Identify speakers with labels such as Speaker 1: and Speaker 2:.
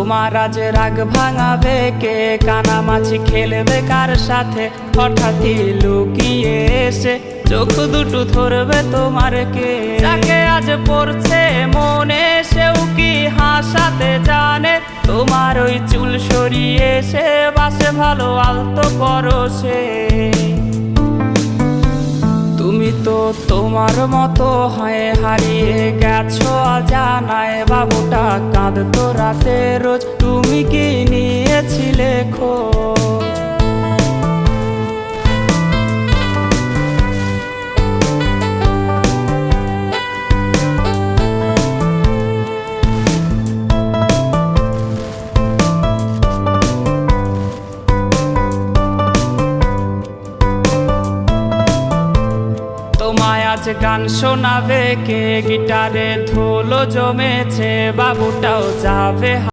Speaker 1: তোমার আজ রাগ ভাঙাবে কে? কানামাছি খেলবে কার সাথে? হঠাৎই লুকিয়ে এসে চোখ দুটো ধরবে তোমার কে? যাকে আজ পড়ছে মনে সেও কি হাসাতে জানে? তোমার ওই চুল সরিয়ে সে বাসে ভালো আলতো পরশে। তুমি তো তোমার মতো হয়ে হারিয়ে গেছো অজানায়। বাবুটা কাঁদতো রাতে রোজ, তুমি কি নিয়েছিলে খোঁজ? তোমায় আজ গান শোনাবে কে? গিটারে ধুলো জমেছে, বাবুটাও যাবে।